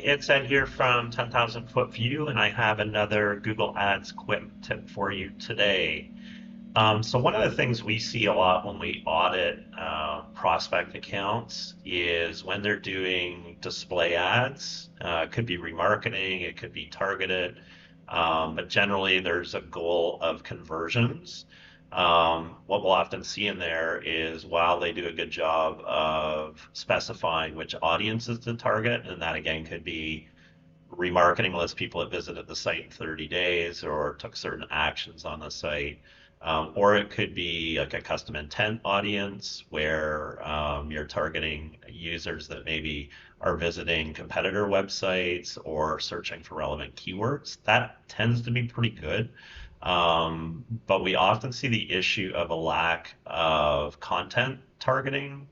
it's Ed here from 10,000 Foot View, and I have another Google Ads quick tip for you today. So one of the things we see a lot when we audit prospect accounts is when they're doing display ads. It could be remarketing, it could be targeted, but generally there's a goal of conversions. What we'll often see in there is while they do a good job of specifying which audiences to target, and that again could be remarketing list people that visited the site in 30 days or took certain actions on the site. Or it could be like a custom intent audience where you're targeting users that maybe are visiting competitor websites or searching for relevant keywords. That tends to be pretty good. But we often see the issue of a lack of content targeting,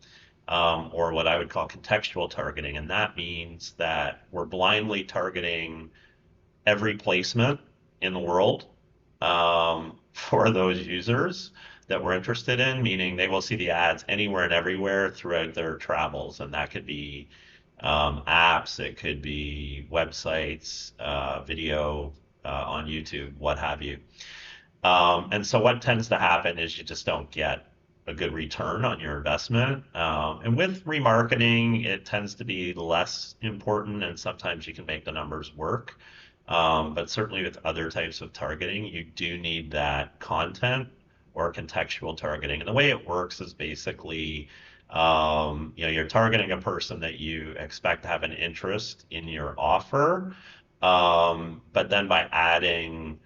or what I would call contextual targeting. And that means that we're blindly targeting every placement in the world for those users that we're interested in, meaning they will see the ads anywhere and everywhere throughout their travels. And that could be apps, it could be websites, video on YouTube, what have you. And so what tends to happen is you just don't get a good return on your investment. And with remarketing, it tends to be less important, and sometimes you can make the numbers work. But certainly with other types of targeting, you do need that content or contextual targeting. And the way it works is basically, you're targeting a person that you expect to have an interest in your offer, but then by adding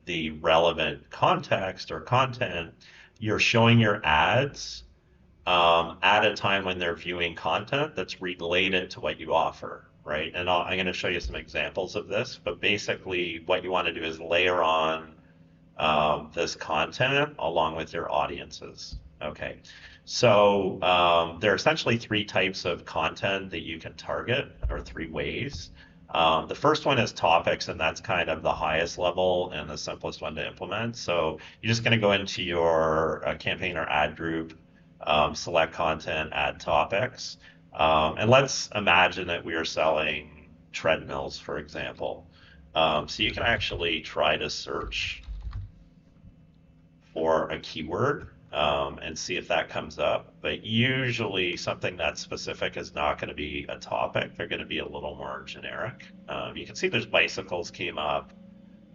the relevant context or content, you're showing your ads at a time when they're viewing content that's related to what you offer, right? And I'm going to show you some examples of this, but basically what you want to do is layer on this content along with your audiences. Okay, so there are essentially three types of content that you can target, or three ways. The first one is topics, and that's kind of the highest level and the simplest one to implement. So you're just going to go into your campaign or ad group, select content, add topics. And let's imagine that we are selling treadmills, for example. So you can actually try to search for a keyword and see if that comes up. But usually something that's specific is not going to be a topic. They're going to be a little more generic. You can see there's bicycles came up,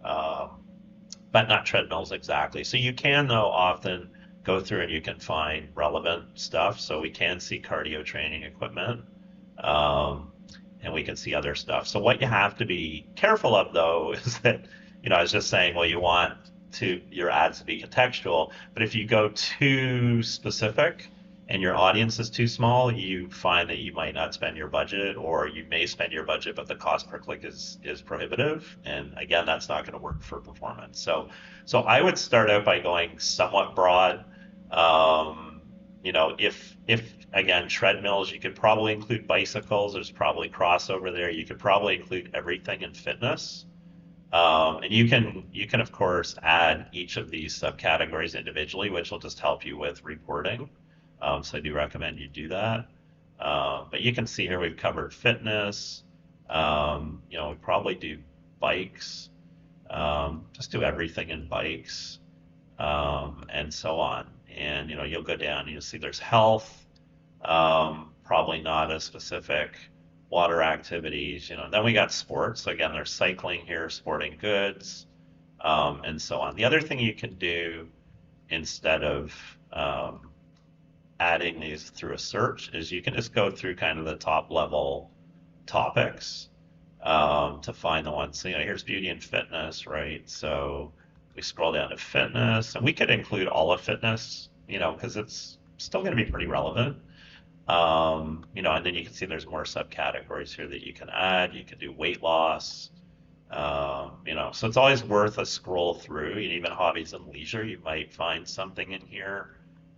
but not treadmills exactly. So you can, though, often go through and you can find relevant stuff. So we can see cardio training equipment, and we can see other stuff. So what you have to be careful of, though, is that, I was just saying, well, you want your ads to be contextual, but if you go too specific and your audience is too small, you find that you might not spend your budget, or you may spend your budget, but the cost per click is prohibitive. And again, that's not going to work for performance. So I would start out by going somewhat broad. If again, treadmills, you could probably include bicycles. There's probably crossover there. You could probably include everything in fitness. And you can of course add each of these subcategories individually, which will just help you with reporting. So I do recommend you do that. But you can see here we've covered fitness. We probably do bikes. Just do everything in bikes, and so on. And you'll go down and you'll see there's health. Probably not as specific. Water activities, then we got sports. So again, there's cycling here, sporting goods, and so on. The other thing you can do instead of adding these through a search is you can just go through kind of the top level topics to find the ones. So, here's beauty and fitness, right? So we scroll down to fitness, and we could include all of fitness, because it's still going to be pretty relevant. And then you can see there's more subcategories here that you can add. You can do weight loss, so it's always worth a scroll through. Even hobbies and leisure, you might find something in here.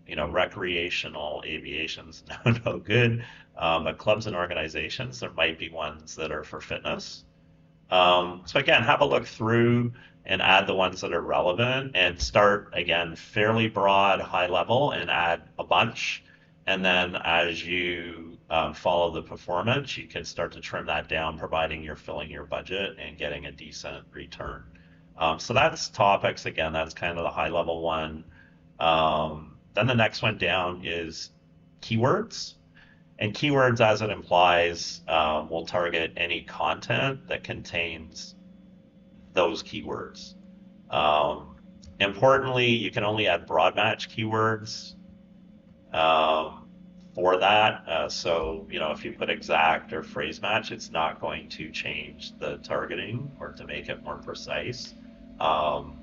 Recreational, aviation's no good, but clubs and organizations, there might be ones that are for fitness. So again, have a look through and add the ones that are relevant, and start again fairly broad, high level, and add a bunch. And then as you follow the performance, you can start to trim that down, providing you're filling your budget and getting a decent return. So that's topics. Again, that's kind of the high level one. Then the next one down is keywords. And keywords, as it implies, will target any content that contains those keywords. Um, Importantly, you can only add broad match keywords um, for that. So, if you put exact or phrase match, it's not going to change the targeting or to make it more precise. Um,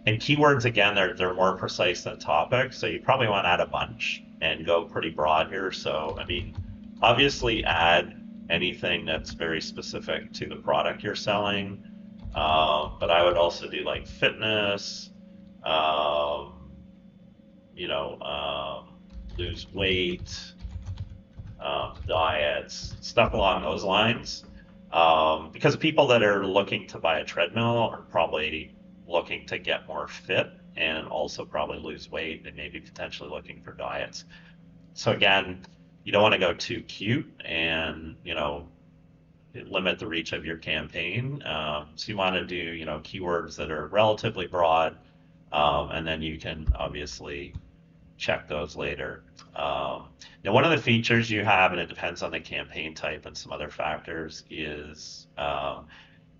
and keywords, again, they're more precise than topics, so you probably want to add a bunch and go pretty broad here. So, I mean, obviously add anything that's very specific to the product you're selling. But I would also do like fitness, um, you know, um, lose weight, diets, stuff along those lines. Because people that are looking to buy a treadmill are probably looking to get more fit and also probably lose weight and maybe potentially looking for diets. So again, you don't want to go too cute and, limit the reach of your campaign. So you want to do, keywords that are relatively broad, and then you can obviously check those later. Now, one of the features you have, and it depends on the campaign type and some other factors, is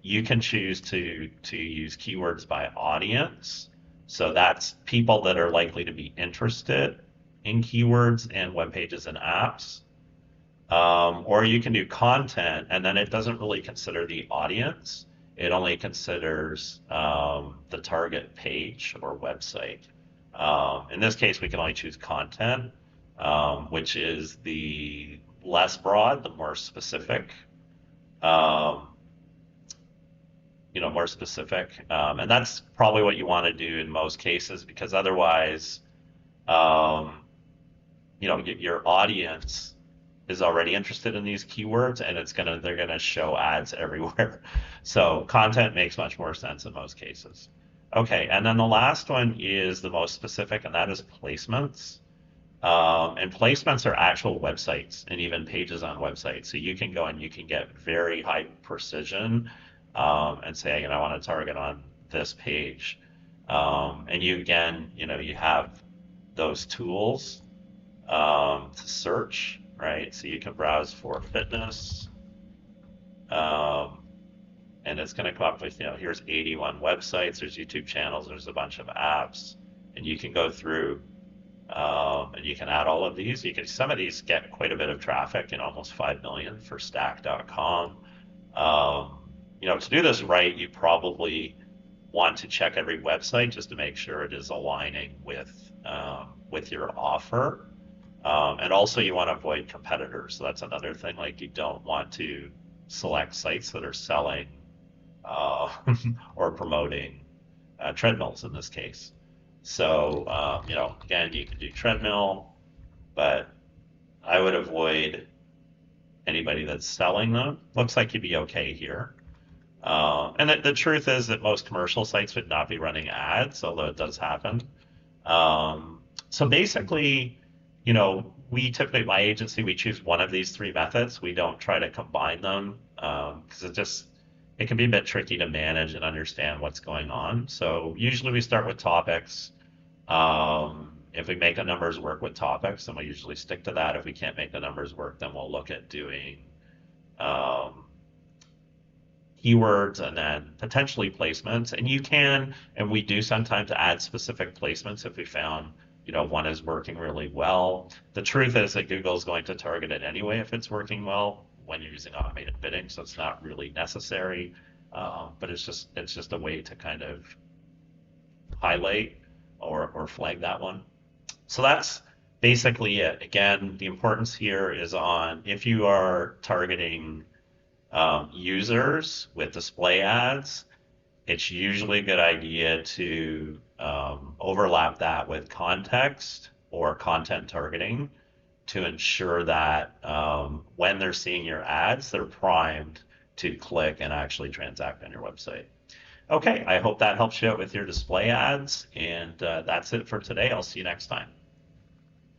you can choose to use keywords by audience. So that's people that are likely to be interested in keywords and web pages and apps. Or you can do content, and then it doesn't really consider the audience. It only considers the target page or website. In this case, we can only choose content, which is the less broad, the more specific. Um, more specific, and that's probably what you want to do in most cases, because otherwise, um, your audience is already interested in these keywords, and they're gonna show ads everywhere. So content makes much more sense in most cases. Okay, and then the last one is the most specific, and that is placements. And placements are actual websites and even pages on websites. So you can go and you can get very high precision, and say, I want to target on this page. And you, again, you have those tools to search, right? So you can browse for fitness, um, and it's going to come up with, here's 81 websites, there's YouTube channels, there's a bunch of apps, and you can go through, and you can add all of these. Some of these get quite a bit of traffic, almost 5 million for stack.com. To do this right, you probably want to check every website just to make sure it is aligning with your offer. And also you want to avoid competitors. So that's another thing. Like, you don't want to select sites that are selling uh, or promoting treadmills in this case. So, again, you can do treadmill, but I would avoid anybody that's selling them. Looks like you'd be okay here. And the truth is that most commercial sites would not be running ads, although it does happen. So basically, we typically, my agency, we choose one of these three methods. We don't try to combine them, because it can be a bit tricky to manage and understand what's going on. So usually we start with topics. If we make the numbers work with topics, then we usually stick to that. If we can't make the numbers work, then we'll look at doing um, keywords and then potentially placements. And we do sometimes add specific placements if we found, one is working really well. The truth is that Google is going to target it anyway if it's working well when you're using automated bidding, so it's not really necessary. But it's just a way to kind of highlight or flag that one. So that's basically it. Again, the importance here is on if you are targeting users with display ads, it's usually a good idea to overlap that with context or content targeting to ensure that when they're seeing your ads, they're primed to click and actually transact on your website. Okay, I hope that helps you out with your display ads, and that's it for today. I'll see you next time.